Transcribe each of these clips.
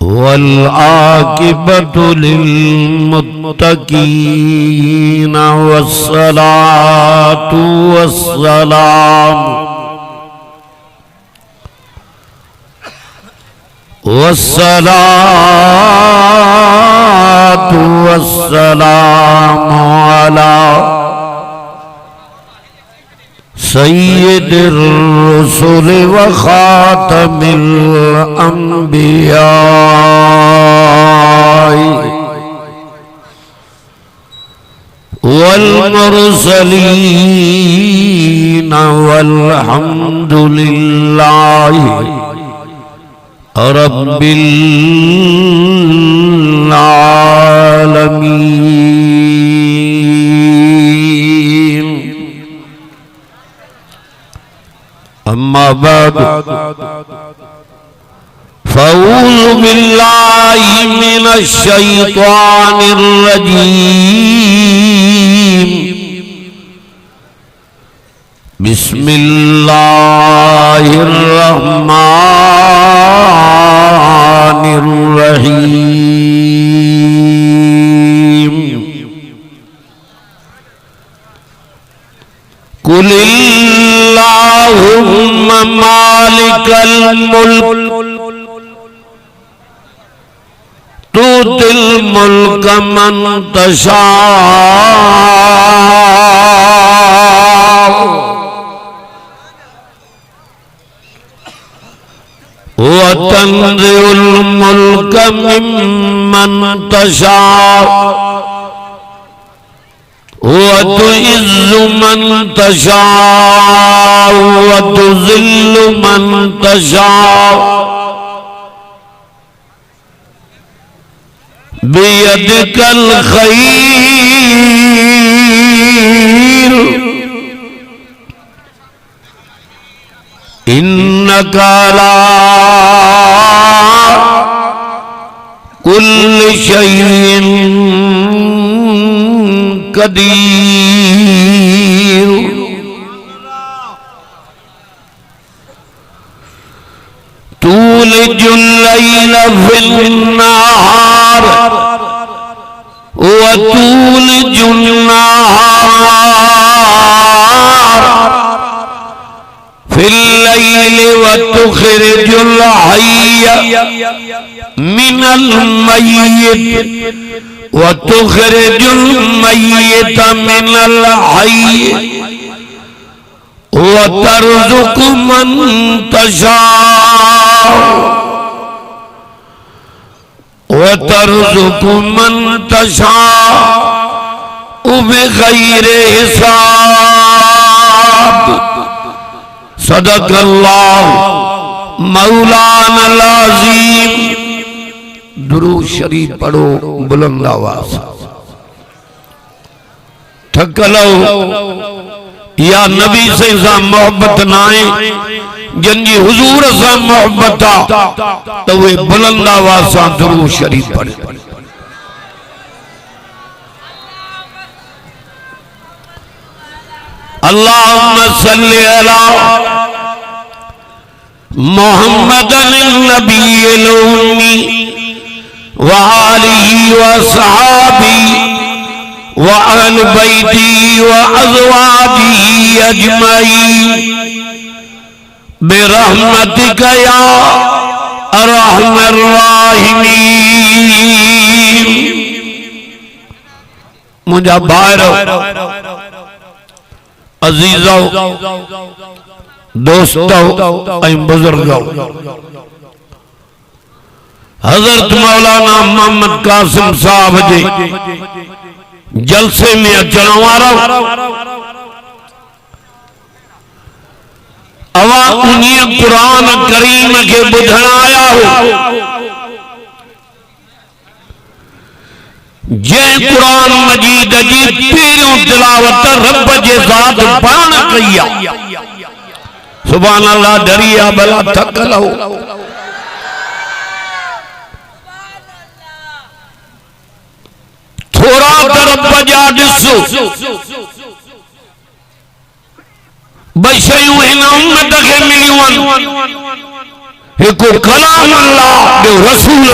वल आकिबतु लिलमुत्तकीन वस्सलातु वस्सलाम वस्सलातु वस्सलामु अला सय्यिदिर रुसुल व खातमिल अंबिया वल मुरसलीन वल्हम्दुलिल्लाहि रब्बिल आलमीन। अम्मा बाद फ़अऊज़ु बिल्लाहि मिनश शैतानिर रजीम। बिस्मिल्लाहिर रहमानिर रहीम। कुलिल्लाहुम्मा मालिकल मुल्क तुतिल मुल्क मन तशा व तंज़िउल मुल्क मिम्मन तशा व तुइज़्ज़ु मन तशा व तुज़िल्लु मन तशा बियदिकल खैर इन्नका अला कुल्लि शैइन कदीर। तूलिजुल लैल फिन्नाहार व तूलिजुन नहार फिल लैल व तुखरिजुल हय्य मिनल मय्यित व तुखरिजुल मय्यित मिनल हय्य व तर्ज़ुक़ु मन तशा व तर्ज़ुक़ु मन तशा बिग़ैरि हिसाब। सदक़ल्लाहु मौलाना अज़ीम। दुरूद शरीफ पढ़ो बुलंद आवाज़। थकलो या नबी से मोहब्बत नाए जंजी हुजूर से मोहब्बत तो वे बुलंद आवाज़ से दुरूद शरीफ पढ़े। अल्लाहुम्मा सल्लि अला मुहम्मदिन नबिय्यिल उम्मी व आलिहि व सहाबिही व अहल बैतिही व अज़वाजिही अजमईन बिरहमतिका या अर्हमर राहिमीन। मुझा भाइरो अजीजो दोस्तों बुजुर्गों, हजरत मौलाना मोहम्मद कासिम साहब जी जलसे में अचण वारा अवा उन्हीं कुरान करीम के बुधण आया हो जै कुरान मजीद जी पहिरियों तिलावत रब जे ज़ात पाण कई आ। सुभान अल्लाह। डरिया भला थकल हो थोड़ा तरफ जा ॾिसो बशयूं हिन उम्मत खे मिलियूं आहिनि हिकु कलाम अल्लाह ॿियो रसूल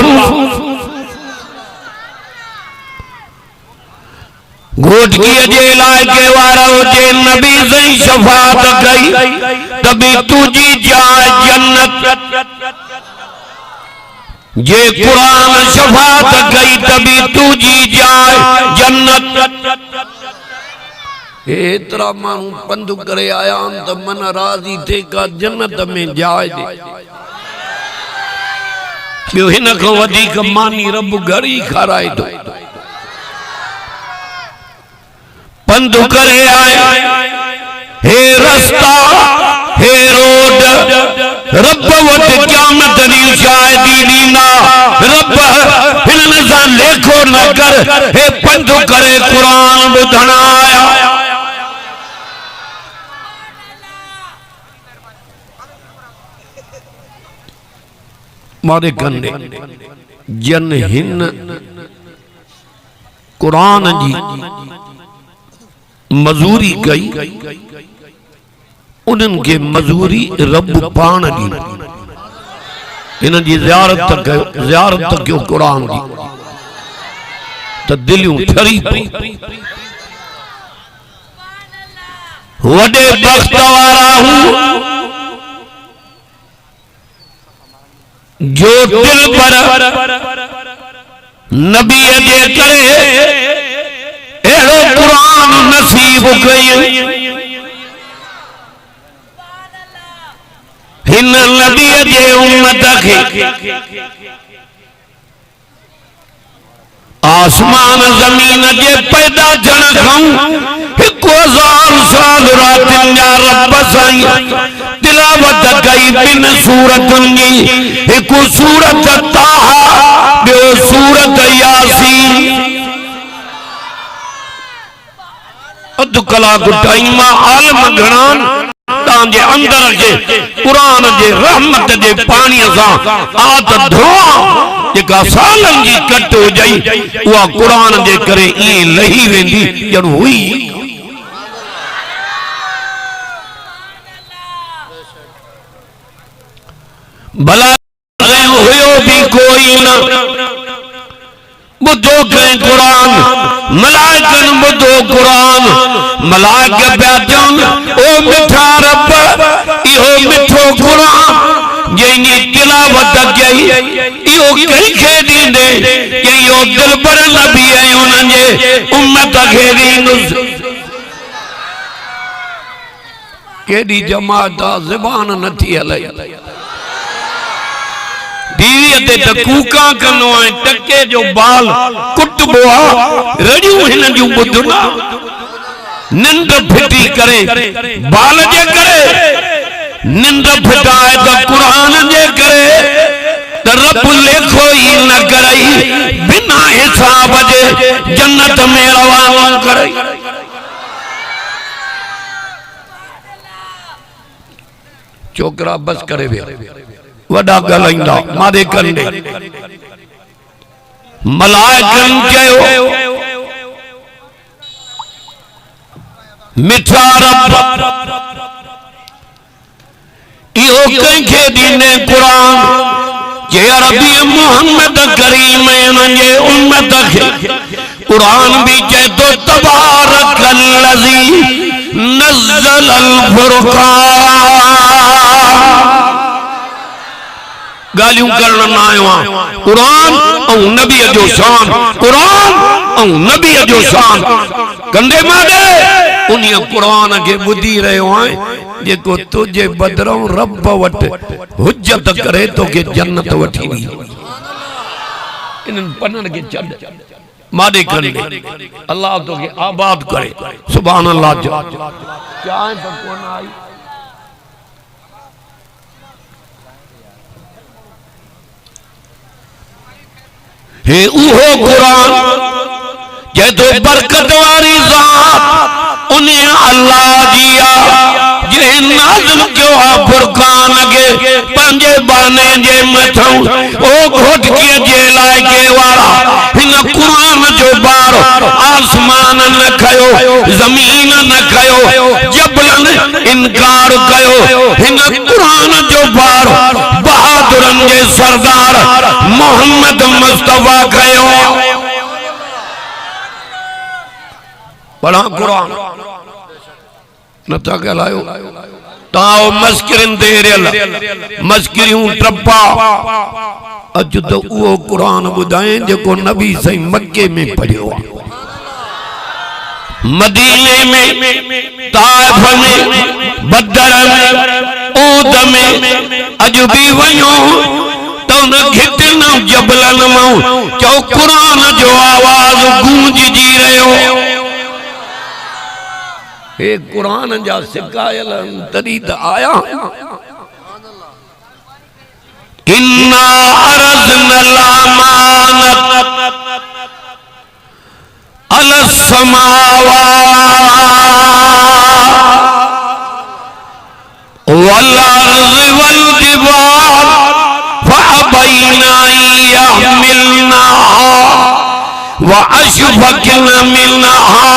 घोटकीअ जे इलाइक़े वारा हुजे नबी से शफात कई तभी तुझी जाए जन्नत जे कुरान शफात कई तभी तुझी जाए जन्नत एतरा मानू पंध करे आया तो मन राजी थे का जन्नत में जाए दे ॿियो हिन खां वधीक मानी रब घर ही खाराए दो पंध करे आया हे रस्ता हे रोड रब वट क़यामत दी शायदी दीना रब हिन सां लेखो न कर हे पंध करे कुरान ॿुधण आया मारे कंदे जन हिन कुरान जी मजूरी कई उन्हनि के मजूरी रब पान दी इन जी ज़ियारत कयो कुरान जी तो दिलियों ठरी पई वडे बख्त वारा हूं जो दिल पर नबी जे करे एड़ो कुरान नसीब कई हिन नबी जे उम्मत के आसमान जमीन जे पैदा थियण खां 1000 साल रातिन जा रब साईं तिलावत कई बिन सूरतुन जी एक सूरत ताहा ॿियो सूरत यासीन अध कलाक टाइम आलम घणान तांजे अंदर जे कुरान जे रहमत जे पानी सां आत धोआ जेका सालन जी कट हो जाई उहा कुरान जे करे ई लही वेंदी ॼण हुई भला हुयो भी कोई न बुधो कहीं कुरान मलाइकन बुधो कुरान मलाइक पिया चवनि ओ मिठा रब इहो मिठो कुरान जंहिंजी तिलावत कई इहो कंहिंखे ॾींदे कि इहो दिलबर नबी ऐं उन्हनि जे उम्मत खे ॾींदुसि केॾी जमात आहे ज़बान नथी हले टीवी ते त कूका कनो है टके जो बाल कुटबो आ रड़ियूं हिन जूं ॿुधना निंद फिटी करे बाल जे करे निंद फिटाए त कुरान जे करे त रब लेखो ही न करई बिना हिसाब जे जन्नत में रवानो करई छोकरा बस करे वे वडा गलाइंदा मारे कंदे मलाइकन कयो मिठा रब इहो कंहिंखे ॾींदे कुरान जे अरबी मोहम्मद करीम जे उम्मत खे कुरान भी चए तो तबारकल्लज़ी नज़्ज़लल फुरक़ान गालियों करना ना आयो कुरान और नबी जो शान कुरान और नबी जो शान कंदे मादे उन्हीं कुरान के बुद्धि रहे हैं जेको तुझे बदरों रब वट हुज्जत करे तो के जन्नत वठी दी इन पन्नन के चढ़ मादे कंदे अल्लाह तो के आबाद करे सुभान अल्लाह क्या है तो कौन आई हे उहो कुरान जे तो बरकत वाली ज़ात उन्हें अल्लाह दिया जे नाज़िल क्यों आ फुरकान के पंजे बाने जे मथों ओ घोटकी जे लाइके वाला हिन कुरान जो बार आसमान न खयो जमीन न खयो जबलन इनकार कयो हिन कुरान जो बार बहादुर सरदार मोहम्मद मुस्तफा कयो पढ़ा कुरान नथा कहलायो ताओ मस्किरन दे रेल मस्किरियूं ट्रपा अज तो वो कुरान बुधाए जो नबी सही मक्के में पढ़ियो मदीने में ताइफ में बदर में ऊद में अज भी वयो तो न घिटन जबलन मां चो कुरान जो आवाज गूंज जी रहो हे कुरान जा सिकायल तरी त आया इन्ना अरज़ना लामानत अल समावात वल अर्ज़ वल जिबाल फअबैना यहमिलनाहा व अशफक़ना मिनहा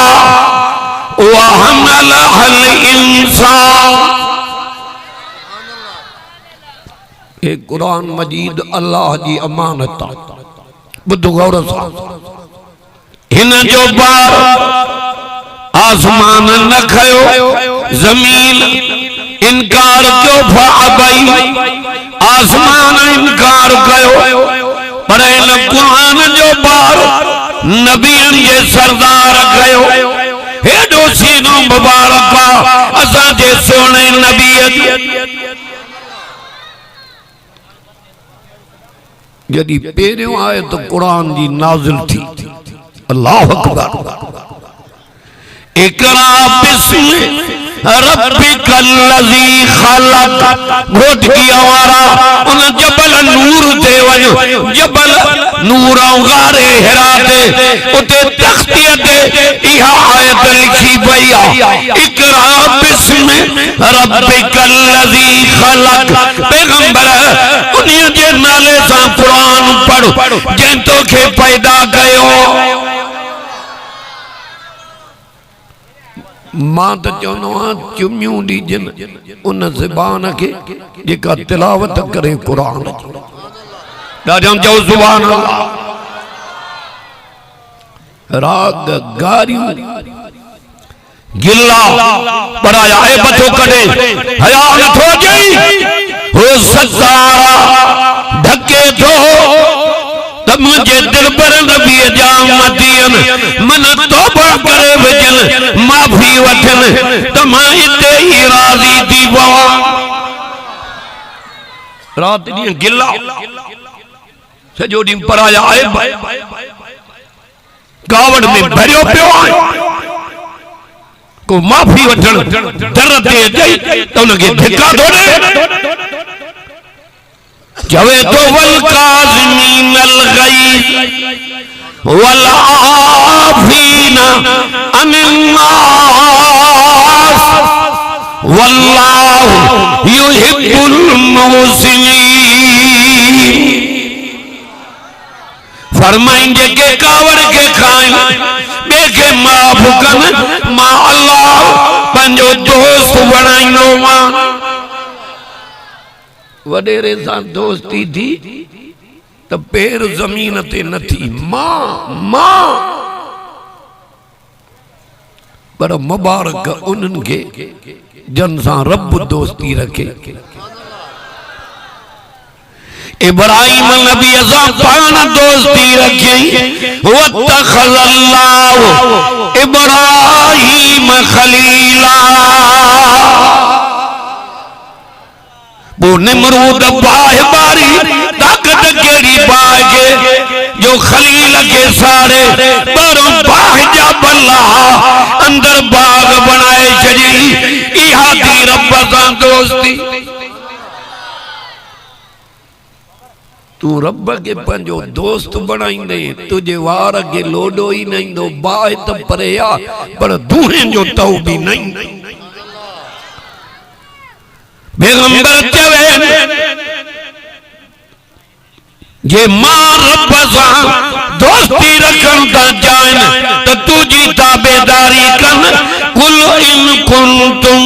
व हमलहल इंसान। एक कुरान मजीद अल्लाह की अमानत बुद्ध गौर हिन जो बार आसमान न खयो जमीन इनकार क्यों फअबई आसमान इनकार कयो पर इन कुरान जो बार नबियन के सरदार कयो हेडो सीनो मुबारक असा जे सोने नबी यदि पेरियों आए तो कुरान जी नाजिल थी अल्लाह अकबर इकरा बिस्मि रब्बिकल्लज़ी खलक घोट की आवारा उन जबल नूर ते वञो जबल नूर गारे हिरा ते उते तख्तीअ ते इहा आयत लिखी पई आहे इकरा बिस्मि रब्बिकल्लज़ी खलक पैगंबर उन्हीअ जे नाले सां कुरान पढ़ जंहिं तोखे पैदा कयो मां तो चवंदो आहियां चुमियूं ॾिजनि उन ज़बान खे जेका तिलावत करे कुरान ॾाढो चओ सुभान अल्लाह राग गारियूं गिला पराया ऐब थो कढे हया नथो अचई हो सतारा ढके थो मुझे दिल पर नबी जामतियन मन तौबा करे वजन माफी वठन तमा इते ही राजी थी पवा रात दी गिला सजो डी पराया आए गावड़ में भरियो पियो को माफी वठन दर्द दे जई तो उनके धिक्का थोड़े जवे तो वल काज़िमीन अल गैज़ वल आफ़ीना अनिन नास वल्लाहु युहिब्बुल मुहसिनीन। फरमाएंगे के कावड़ के खाएं बेके माफ कन मां अल्लाह पंजो दोस्त बनाइनो मां वडेरे सां दोस्ती थी तो पैर जमीन ते न थी मां मां पर मुबारक उन्हनि खे जन सां रब दोस्ती रखे इब्राहिम नबी सां पाण दोस्ती रखी वत्तखज़ल्लाहु इब्राहिम खलीला वो निमरूद बाह बारी ताकत केड़ी बागे जो खलील के सारे बारों बाह जा बल्ला अंदर बाग बनाए छड़ी इहा थी रब सां दोस्ती तू रब के पंजो दोस्त बनाईंदे तुझे वार के लोडो ही नहीं दो बाह त परेया पर दूहे जो तौ भी नहीं पैगंबर चवे जे मां रब सां दोस्ती रखन ता जान तो तुझी ताबेदारी कन कुल इन कुंतुम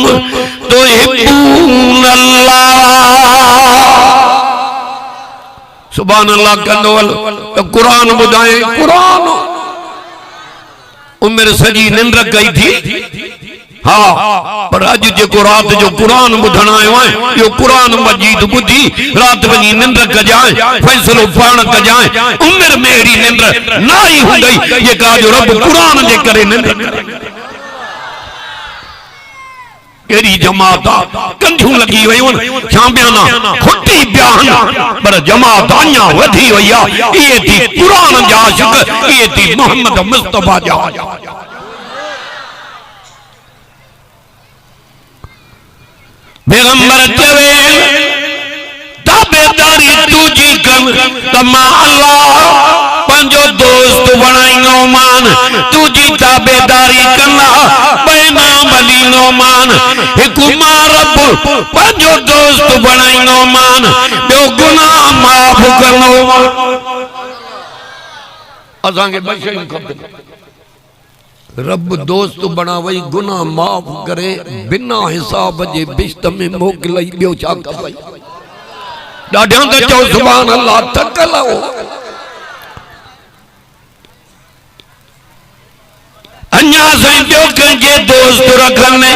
तुहिब्बून अल्लाह सुभान अल्लाह कंदो तो कुरान बुधाए कुरान उम्र सजी निंद्र कई थी हाँ पर अज जो रात जो कुरान बुधण आयो है यो कुरान मजीद बुधी रात वही निंद्र कजाए फैसलो पाण कजाए उम्र मेरी निंद्र ना ही हुई ये का जो रब कुरान जे करे निंद्र केरी जमात कंधू लगी वही शामियाना खुटी बयान पर जमात आया वधी वही ये थी कुरान जा आशिक ये थी मोहम्मद मुस्तफा जा पैगंबर चवे ताबेदारी तुझी कम तमा अल्लाह पंजो दोस्त बनाइनो मान तुझी ताबेदारी करना पैना बलीनो मान हिकुमा रब पंजो दोस्त बनाइनो मान बयो गुनाह माफ करनो असांखे बशई खपे रब दोस्त बना वही गुनाह माफ करे बिना हिसाब जे बिश्त में मोकलई बियो छा कबई ॾाढा त चओ सुभान अल्लाह थकल हो अन्या साईं ॿियो कंहिंजे दोस्त रखने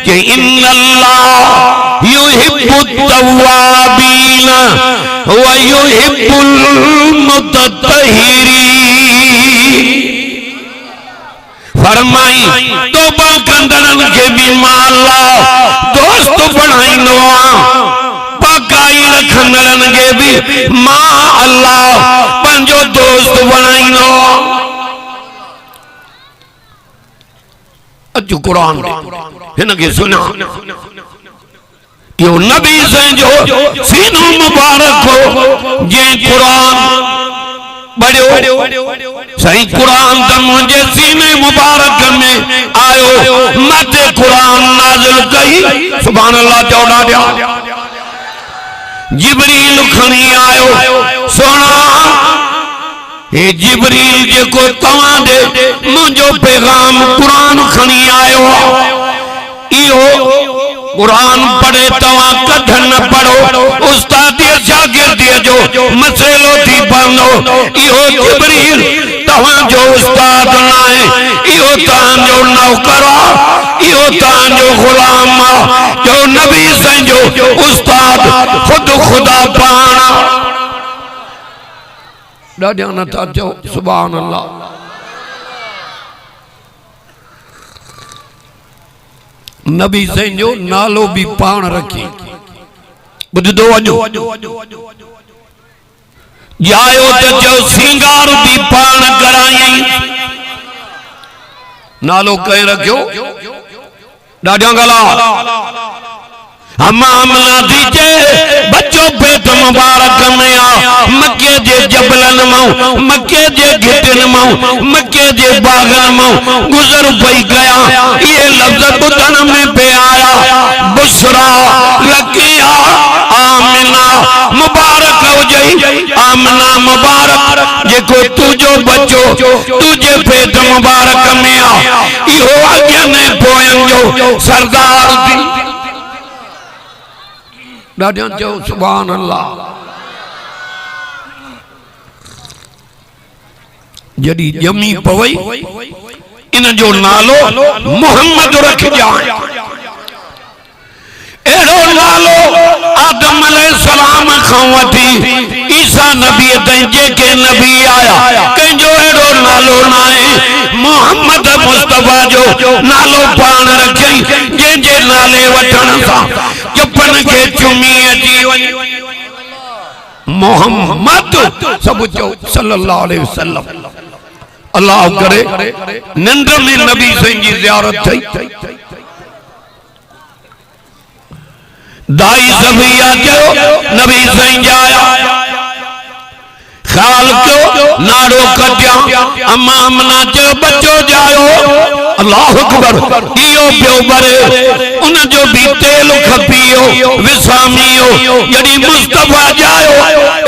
कि इन्नल्लाह युहिब्बु तव्वाबीन व युहिब्बुल मुतत्तहिरीन फरमाई तौबा कंदड़न के भी माला दोस्त बनाइनो पकाई रखंदड़न के भी मां अल्लाह पंजो दोस्त बनाइनो अज कुरान हिन के सुना यो नबी से जो सीनो मुबारक हो जे कुरान बड़ो सही कुरान त मुझे सीने मुबारक में आयो मत कुरान नाज़िल कई सुभान अल्लाह चौड़ा दिया जिब्रील खणी आयो सोना हे जिब्रील जेको तवा दे मुझो पैगाम कुरान खणी आयो इहो कुरान पढ़े तवा कठन न पढ़ो उस्ताद शागिर्द जो मसलो थी पढ़ो इहो जिब्रील तवा जो उस्ताद ना है इहो तां जो नौकर इहो तां जो गुलाम जो नबी से जो उस्ताद खुद खुदा पाण ॾाढा नथा चओ सुभान अल्लाह नबी साईं जो नालो भी पाण रखी बुधो वजो जायो तो जो सिंगार भी पाण कराई नालो कहीं रखियो ॾाढा गला अम्मा दीजे बच्चो पेट मुबारक में आ मक्के जे जबलन मां मक्के जे घिटन मां मक्के जे बागन मां गुजर पई गया ये लफ्ज बुधन में पे आया बुशरा लकिया आमिना मुबारक हो जाई आमिना मुबारक जेको तुजो बच्चो तुझे पेट मुबारक में आ इहो अगे ने पोयन जो सरदार दी ॾाढा चओ सुभान अल्लाह जॾी ॼमी पवई इन जो नालो मोहम्मद रखजाए एड़ो नालो आदम अलैहिस्सलाम खां वठी ईसा नबी ताईं जेके नबी आया कंहिंजो एड़ो नालो ना है मोहम्मद मुस्तफा जो नालो पाण रखई जंहिंजे नाले वठण सां चपन के चुमी अची वञे मोहम्मद सब चो सल्लल्लाहु अलैहि वसल्लम अल्लाह करे निंद में नबी साईं जी ज़ियारत थई दाई सफिया जो नबी साईं जाया ख्याल क्यों नाड़ो कटिया अम्मा अमना जो बच्चो जायो अल्लाह अकबर इयो पियो बरे उन जो भी तेल खपियो विसामियो यदि मुस्तफा जायो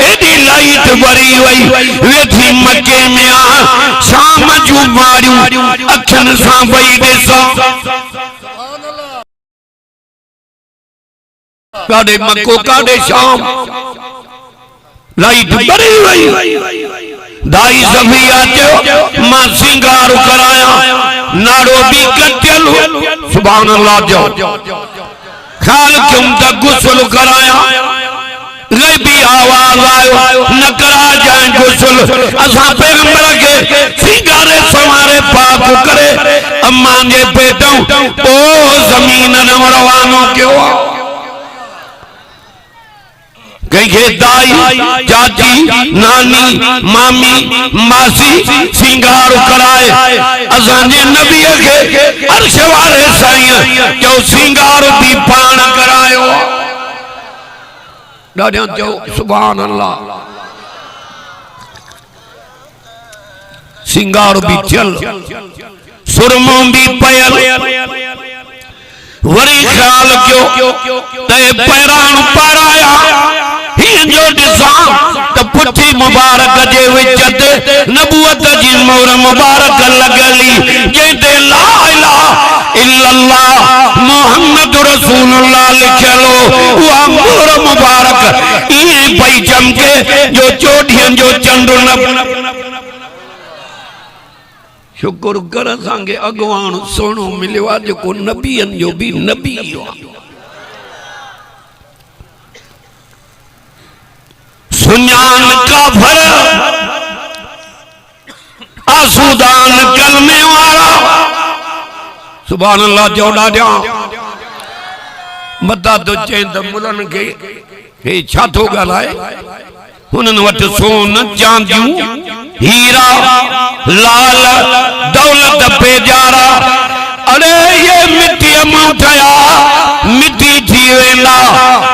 एडी लाइट बरी वई वेठी मक्के में आ शाम जो मारियो अखन सा वई देसा काडे मक्को काडे शाम लाइट बड़ी वही दाई सफिया जो मां सिंगार कराया नाड़ो भी कटियल सुभान अल्लाह जो ख्याल क्यों तक गुस्ल कराया गैबी आवाज आयो न करा जाए गुस्ल असा पैगंबर के सिंगारे सवारे पाक करे अम्मा जे पेटों ओ जमीन न रवानो क्यों कहीं दाई चाची नानी मामी मासी सिंगार कराए असांजे नबी के अर्श वाले साईं जो सिंगार भी पाण करायो ॾाढा जो सुभान अल्लाह सिंगार भी थियल सुरमो भी पयल वरी ख्याल क्यों ते पैरान पाराया जो दिसा तो पुठी मुबारक जे विच ते नबूवत जी मोहर मुबारक लगली जेते ला इलाहा इल्लल्लाह मुहम्मद रसूलुल्लाह लिखलो वा मोहर मुबारक ई पई चमके जो चोटियन जो चंड न शुक्र कर संगे अगवान सोनो मिलियो आज को नबियन जो भी नबी सुजान का भर आसूदान कलमे वाला सुभान अल्लाह जोड़ा जा मता तो चेंद मुलन के हे छा थो गलाए हुनन वट सोन चांदियूं हीरा लाल दौलत पेजारा अरे ये मिट्टी मुठया मिट्टी थी वेंदा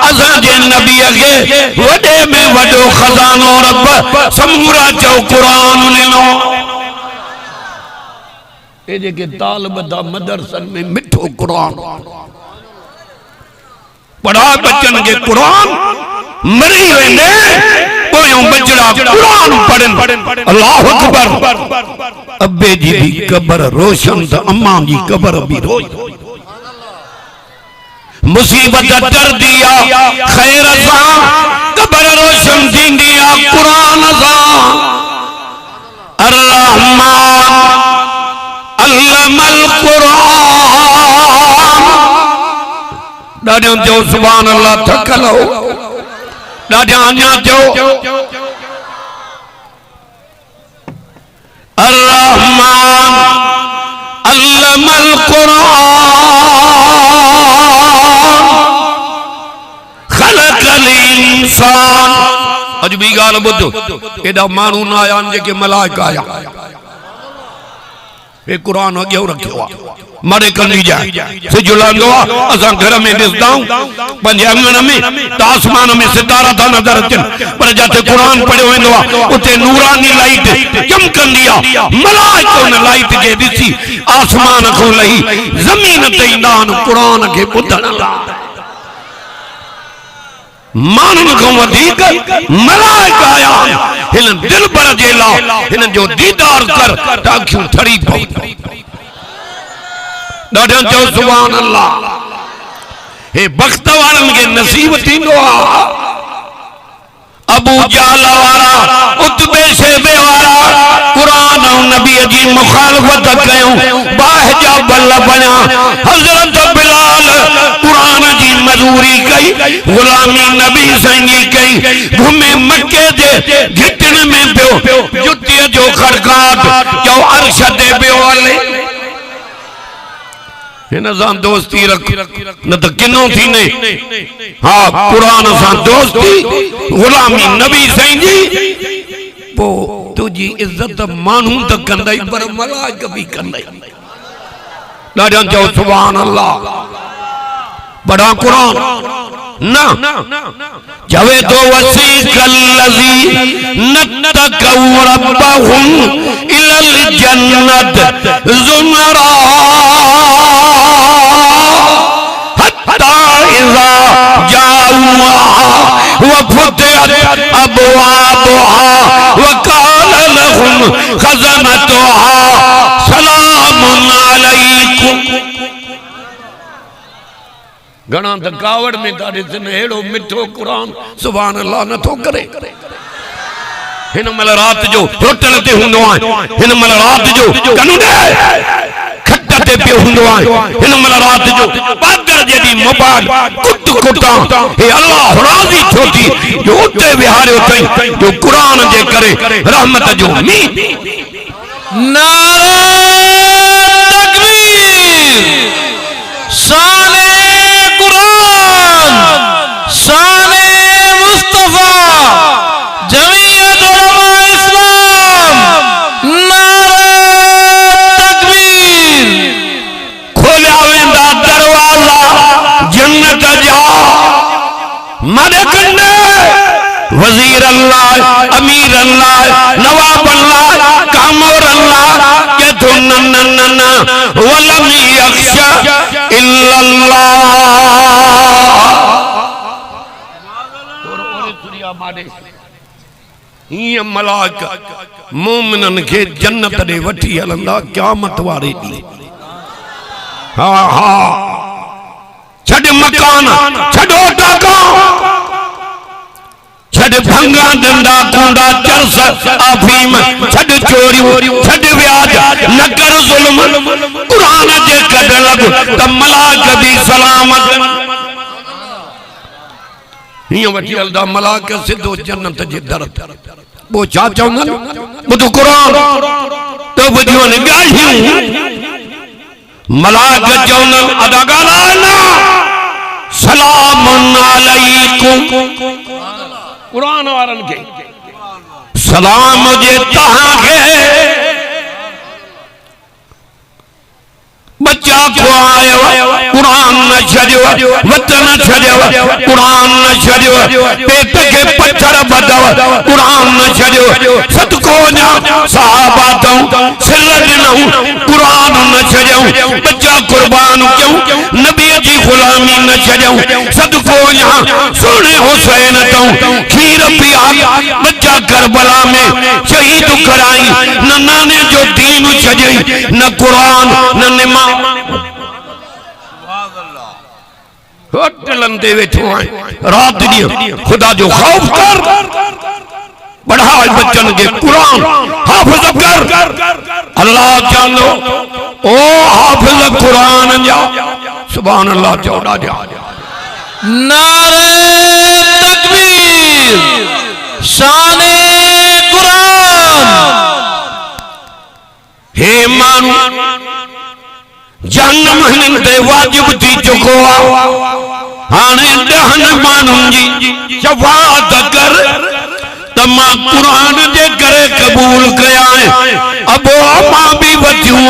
असांजे नबी के वडे में वडो खजानो रब समूरा चो कुरान ॾिनो ए जेके तालिब दा मदरसन में मिठो कुरान पढ़ा बच्चन के कुरान मरी वेंदे पोयों बचड़ा कुरान पढ़न अल्लाह अकबर अब्बे जी भी कब्र रोशन त अम्मा जी कब्र भी रोशन मुसीबत डर दिया खैर सा कब्र रोशन दिया कुरान सा अर्रहमान अल्लमल कुरान ॾाढो जो सुभान अल्लाह थकल हो ॾाढा अञा जो अर्रहमान अल्लमल कुरान खलकल इंसान अज भी गाल बुध एडा मानू ना आया जेके मलाइका आया ए कुरान अगे रखियो मारे कनी जाए से जुलांदो असा घर में दिसदाऊं पंजे अंगण में त आसमान में सितारा था नजर अचन पर जाते कुरान पढ़ियो वेंदो उते नूरानी लाइट चमकंदी आ मलाइको न लाइट के दिसी आसमान को लही जमीन ते ईंदान कुरान के ॿुधण लाइ मानन को वधीक मलाइका आया हिन दिल पर जे लाइ हिन जो दीदार कर ताखियूं थड़ी पई ॾाढो जो सुभान अल्लाह हे बख्त वारन के नसीब थींदो आ अबू जाल वारा उतबे शेबे वारा कुरान और नबी जी मुखालफत कयूं बाह जा बल बना हजरत बिलाल कुरान जी मजूरी कई गुलामी नबी संगी कई घुमे मक्के दे घिटन में पियो जुत्ती जो खड़काट जो अर्श दे पियो हले हिन सां दोस्ती रख न त किनो थी ने हाँ कुरान सां दोस्ती गुलामी नबी साईं जी पो तुझी इज्जत मानू त कंदई पर मलाइक भी कंदई ॾाढा चओ सुभान अल्लाह बड़ा कुरान ना जवे तो वसीकल लजी नतकौ रब्बहुम इलल जन्नत जुमरा हत्ता इज़ा जाऊहा वफतिहत अबवाबुहा वकाल लहुम खज़नतुहा सलामुन अलैकुम घणा त कावड़ में तारे सिन हेड़ो मिठो कुरान सुभान अल्लाह न थो करे हिन मल रात जो होटल ते हुंदो आहे हिन मल रात जो कनुडे खट ते पे हुंदो आहे हिन मल रात जो बादर जेदी मुबाद कुट कुटा हे अल्लाह राजी छोटी जो उते विहारियो थई जो कुरान जे करे रहमत जो मी नारे तकबीर शाने कुरान शाने मुस्तफा जमीयत उलमा इस्लाम नारे तकबीर खोलिया वेंदा दरवाजा जन्नत जा मदद ने वजीर अल्लाह अमीर अल्लाह नवाब अल्लाह कामोर अल्लाह के तो नन्ना वलम यख्शा इल्लल्लाह ये मलाक मोमिनन के जन्नत दे वठी हलंदा क़यामत वारे दी हा हा छड़ मकान छड़ो टाका छड़ भंगा डंडा कूड़ा चरस अफीम छड़ चोरी छड़ व्याज न कर जुल्म कुरान जे कढ लग त मलाक दी सलामत हियो वठी हलदा मलाक सिधो जन्नत जे दर वो छा चवंदा बुध कुरान तो बुधियो ने गालियूं मलाक चवंदा अदा गाला सलाम अलैकुम कुरान वारन के सलाम जे तहां के बच्चा को आयो कुरान न छड़ियो वतन छड़ियो कुरान न छड़ियो पेट के पत्थर बदव कुरान न छड़ियो सदको ना सहाबा तो सिर दिनऊ कुरान न छड़ियो बच्चा कुर्बान क्यों नबी जी गुलामी न छड़ियो सदको ना सोने हुसैन तो खीर पिया बच्चा करबला में शहीद कराई न नाने जो दीन छड़ई न कुरान न निमा होटलन दे वेठो आए रात दी खुदा जो खौफ कर बढ़ा बच्चन के कुरान हाफिज कर अल्लाह जानो ओ हाफिज कुरान जा सुभान अल्लाह चौड़ा जा नारे तकबीर शाने कुरान हे मानू जहन्नम हिनन ते वाजिब थी चुको हाने दहन मानुन जी शफाअत कर तमा कुरान जे करे कबूल कया अब अमा भी वथियूं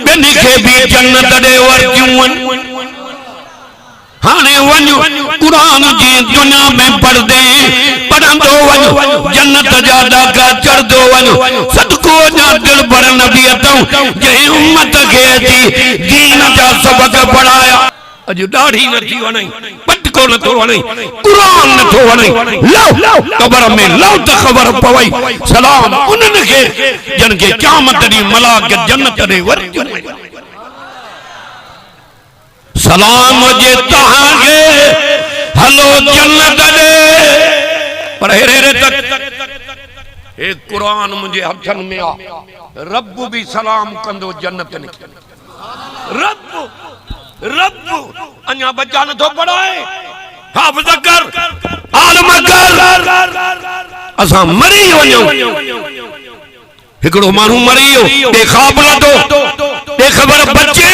बिन के भी जन्नत दे वरतियूं हाने वञो कुरान जी दुनिया में पढ़दे पढ़ंदो वञो जन्नत जा ॾाका चढ़दो वञो सदको जा दिल भर नबी अथऊं जंहिं उम्मत खे अची दीन जा सबक पढ़ाया अॼु ॾाढी नथी वणे पटको नथो वणे कुरान नथो वणे लव क़बर में लव त ख़बर पवई सलाम उन्हनि खे जिन खे क़यामत ॾींहुं मलाक जन्नत ॾे वरितियूं सलाम जे तहां के हलो जन्नत दे पर हेरे तक ए कुरान मुझे हथन में आ रब भी सलाम कंदो जन्नत ने रब अन्या बच्चा न तो पढ़ाए हाफिज कर आलम कर असा मरी वणो हिकड़ो मानू मरियो बेखाबला दो बेखबर बच्चे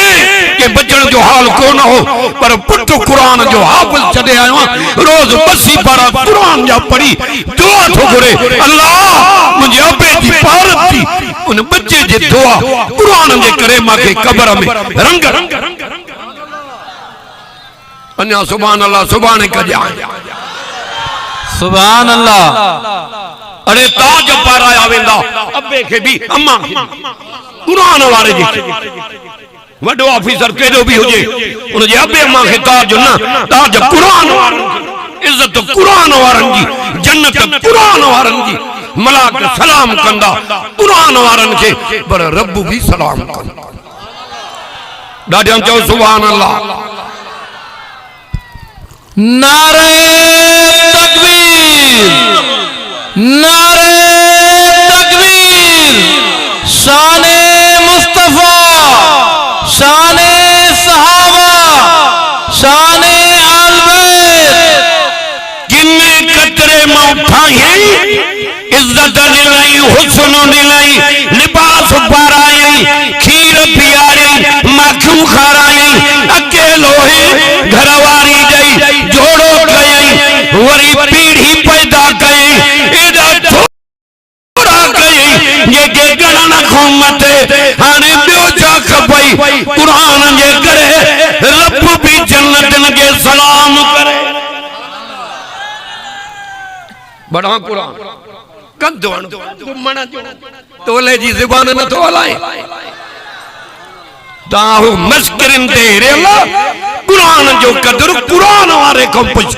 के बचन जो हाल कोन हो पर पुट कुरान जो हाफिज छडे आयो रोज बसी पारा कुरान जा पढ़ी दुआ थो घुरे अल्लाह मुझे अबे जी पारत थी उन बच्चे जे दुआ कुरान जे करे माके कब्र में रंग अन्या सुभान अल्लाह सुभाने कजा सुभान अल्लाह अरे ताज पाराया वेंदा अबे के भी अम्मा कुरान वाले जी वडो ऑफिसर केडो भी हुजे उन जे अबे अम्मा के ताज ना ताज कुरान वारन इज्जत कुरान वारन जी जन्नत कुरान वारन जी मलाक सलाम कंदा कुरान वारन के पर रब भी सलाम कंदा दादम चो सुभान अल्लाह नारे तकबीर नारे इज्जत दिलाई, हुस्न दिलाई, लिबास पाराई, खीर पियारी, माखियूं खाराई, अकेलो ही घरवारी जई जोड़ो कई, वरी पीढ़ी पैदा कई, एदा थोड़ा कई, ये के गणन खोमते हाने बियो जा खपई, कुरान जे करे रब भी जन्नतन के सलाम करे। बड़ा कुरान कंदोन तू मना जो तोले जी ज़बान न तो हलाए ताहु मस्करिन दे रेला कुरान जो कदर कुरान वारे को पुछ,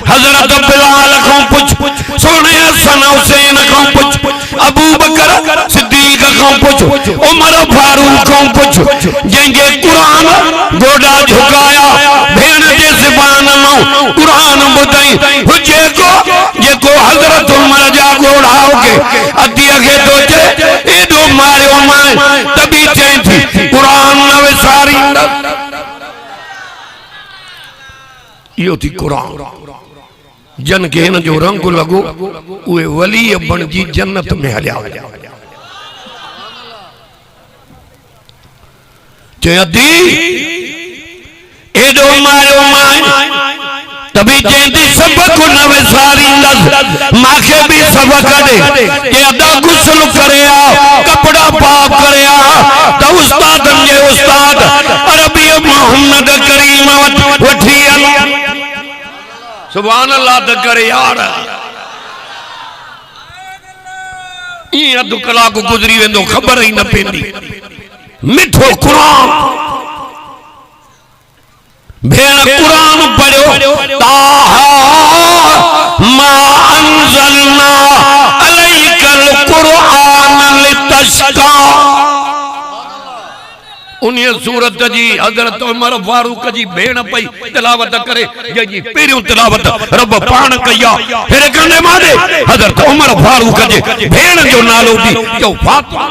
हजरत बिलाल को पुछ, सोने हसन हुसैन को पुछ, अबू बकर सिद्दीक को पुछ, उमर फारूक को पुछ, जेंगे कुरान गोडा झुकाया भेण जे ज़बान में कुरान बुधाई हुजे को जेको हजरत उमर जा गोड़ा होके अदिया के दोचे एडो मारियो माए तभी चई थी कुरान न विसारी यो थी कुरान जन के इन जो रंग लगो उए वली बन जी जन्नत में हलिया चयदी एडो मारियो माए तभी चेंदी सबक न विसारी माखे भी सबक दे ये अदा गुस्ल करे आ कपड़ा पाक करे आ तो उस्ताद ने उस्ताद अरबी मोहम्मद करीम वठी सुभान अल्लाह त करे यार ये अध कलाक गुजरी वेंदो खबर ही न पेंदी मिठो कुरान भेण कुरान पढ़ो ताहा मा अंज़लना अलैकल कुरान लितश्का उन्हीं सूरत जी हजरत उमर फारूक जी भेण पई तिलावत करे जी पहिरियों तिलावत रब पाण कया फिर कने मादे हजरत उमर फारूक जे भेण जो नालो दी जो फातिमा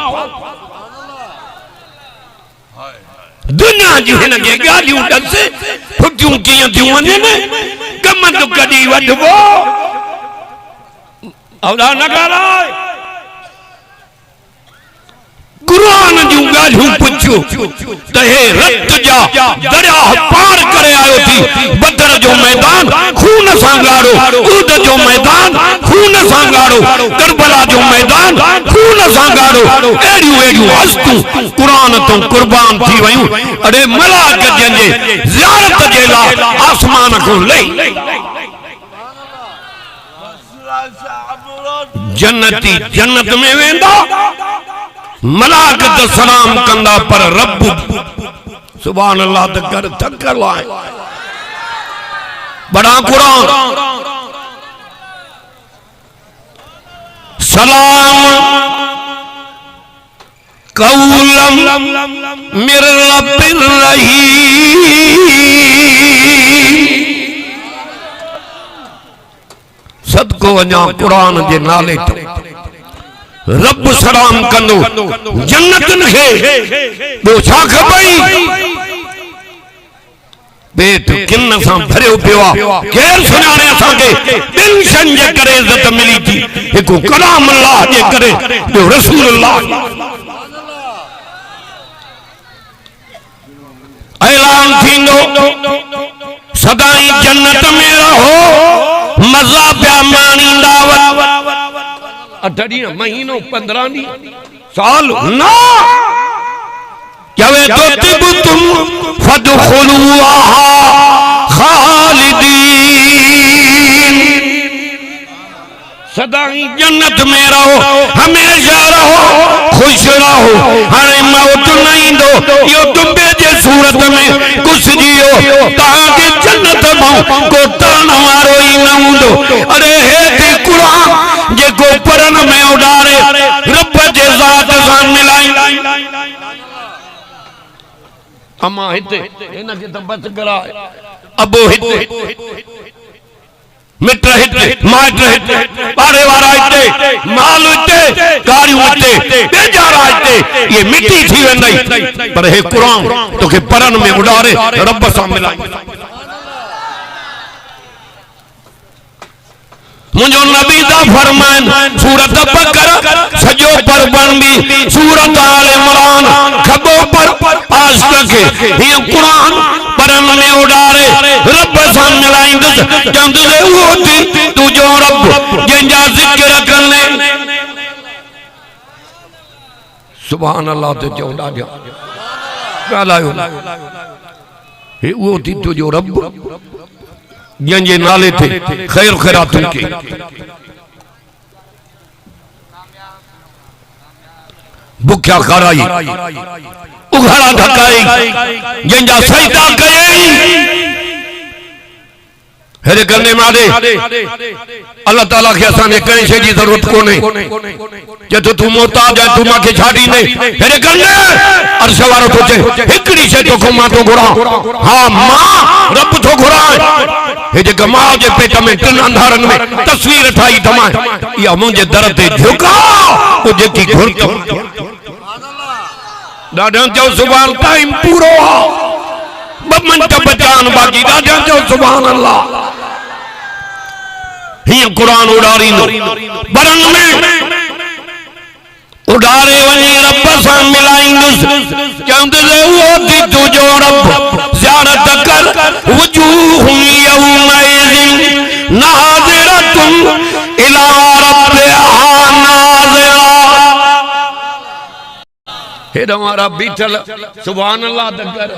दुनिया जी हिन के गालियों दस फुटियूं कियां थियूं वञनि कम तो कॾी वठबो औदा न कराए कुरान जूं गालियूं पुछो त हे रत जा दरिया पार करे आयो थी बदर जो मैदान खून सां ॻाढ़ो उहद जो मैदान खून सां ॻाढ़ो करबला जो मैदान खून सां ॻाढ़ो अहिड़ियूं अहिड़ियूं हस्तूं कुरान तो कुर्बान थी वयूं अड़े मलाक जंहिंजे ज़ियारत जे लाइ आसमान खां लही जन्नती जन्नत में वेंदा मलाकत सलाम कंदा पर रब सुभान अल्लाह त कर थकर लाए बड़ा कुरान सलाम कौलम मिर रब्बिर रहीम सदको वञा कुरान जे नाले तो रब सलाम कंदो जन्नतन खे ॿियो छा खपई पेट किन सां भरियो पियो आहे केर सुञाणे असांखे ॿिनि शयुनि जे करे इज़त मिली थी हिकु कलाम अल्लाह जे करे ॿियो रसूल अल्लाह ऐलान थींदो सदाई जन्नत में रहो मज़ा पिया माणींदा 8 ॾींहं महीनो 15 ॾींहं साल ना चवे तो तिबतुम फदखुलूहा खालिदीन सदाई जन्नत में रहो हमेशा रहो खुश रहो हाणे मौत न ईंदो यो तुम्बे जे सूरत में कुछ जियो ताके जन्नत में को तरण वारो ही न हूंदो अरे हे थी कुरान जेको परन में उडारे रब जे ज़ात सां मिलाई अमा हिते हिन के त बच कराए अबो हिते मित्र हिते माइट हिते पाड़े वारा हिते माल हिते गाड़ियूं हिते बेजारा हिते ये मिट्टी थी वेंदई पर हे कुरान तोखे परन में उडारे रब सां मिलाई मुझो नबी दा फरमान सूरत बकर सजो पर बनबी सूरत आल इमरान खबो पर आशिक ये कुरान परन में उड़ारे रब सां मिलाइंदस चंद दे होती तू जो रब जंजा जिक्र करने सुभान अल्लाह ते चौड़ा जा गालायो हे होती तू जो रब जंजे नाले थे खैर खैरातुन के भुख्या खाराई उघाड़ा धकाई जंजा सजदा कई हेरे करने मारे अल्लाह ताला के असाने कहीं से जी जरूरत को नहीं जे तू मोहताज है तू मां के छाड़ी नहीं हेरे करने अर्श वारो तो हिकड़ी से तो को मां तो घुरा हां मां रब तो घुरा हे जे गमा जे पेट में तिन अंधारन में तस्वीर ठाई तमा या मुझे दर ते झुका तो जेकी घुर तो दादा जो सुभान टाइम पूरो ब मिनट बचान बाकी दादा जो सुभान अल्लाह ही कुरान उड़ारी बरन में उड़ारे वनी रब सां मिलाइंदुस चंदे वो दी तू जो रब ज़ियारत कर वजूहुम यौमइज़िन नाज़िरतुन इला रब्बिहा नाज़िरा हे हमारा बीठल सुभान अल्लाह दकर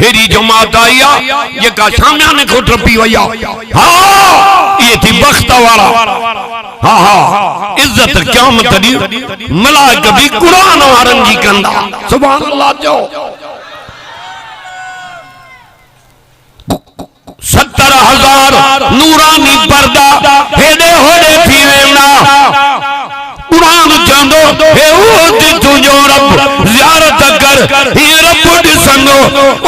हेरी जमात आया ये का सामने को ट्रपी वया हां ये थी बख्त वाला हां हां इज्जत क़यामत दी मलाइक भी कुरान वारन जी कंदा सुभान अल्लाह जो 70,000 नूरानी पर्दा हेडे होडे थी वेना कुरान चंदो हे ओती तुझो रब ज़ियारत कर हे रब दिसंदो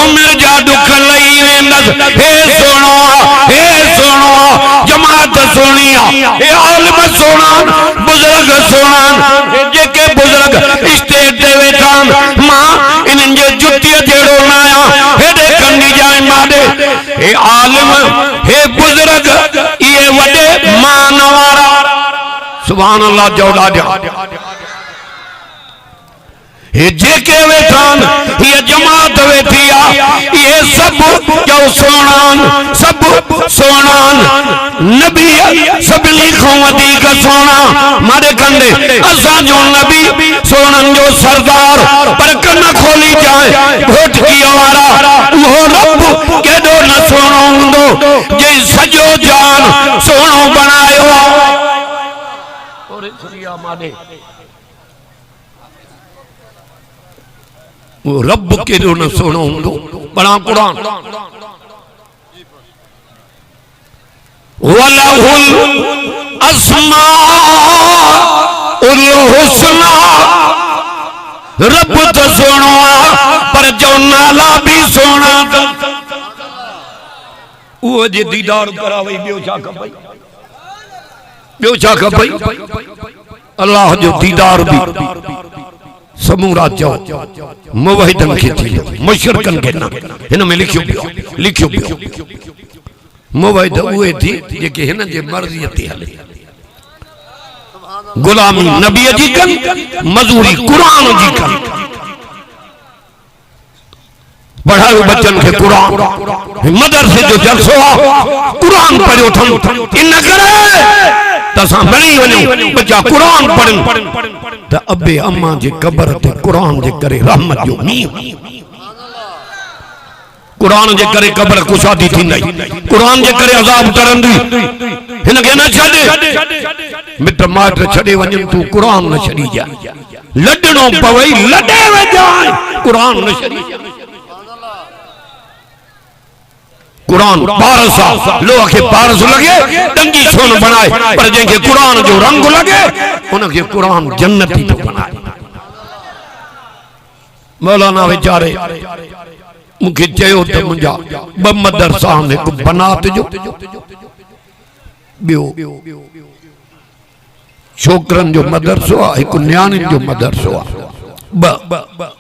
उम्र जा दुख लई वेंदस हे सुनो जमात सुनिया हे आलिम सुना बुजुर्ग सुना जेके बुजुर्ग स्टेज दे वेठान मां इनन जे जुतिया जेड़ो नाया हेडे कंदी जाए माडे हे आलिम हे बुजुर्ग ये वडे मान वारा सुभान अल्लाह जौड़ा जा ये जेके वेठान ये जमात वेठिया ये सब जो सोनान नबी सब लिखों अधिक सोना मारे कंदे असा जो नबी सोनन जो सरदार पर कन खोली जाए घोट की वारा वो रब केडो न सोनो हुंदो जे सजो जान सोनो बनायो वो रब के न सुनो हुंदो बड़ा कुरान वलहुल अस्माउल हुस्ना रब तो सुनो पर जो नाला भी सोना वो जे दीदार करावे बियो छा खपई अल्लाह जो दीदार भी समूरा चो मुवहिदन के थी मुशरिकन के ना इन में लिखियो मुवहिद हुए थी जेके हिन जे मर्जी ते हले गुलामी नबी जी कन मजूरी कुरान जी कन पढ़ायो बच्चन के कुरान मदरसे जो जलसो कुरान पढ़ियो थम इन करे तसा बणी वनो बच्चा कुरान पढ़न त अबे अम्मा जे कब्र ते कुरान जे करे रहमत जो मींह कुरान जे करे कब्र कुशादी थी नहीं कुरान जे करे अजाब करंदी हिन के न छडे मिट माट छडे वजन तू कुरान न छडी जा लडणो पवई लडे वजा कुरान न छडी जा कुरान पारसा लोह के पारस लगे डंगी सोन बनाए पर जेके कुरान जो रंग लगे उनके कुरान जन्नती तो बनाए मौलाना बेचारे मुखे चयो त मुंजा ब मदरसा ने को बनात जो बियो छोकरन जो मदरसो एक न्याणिन जो मदरसो ब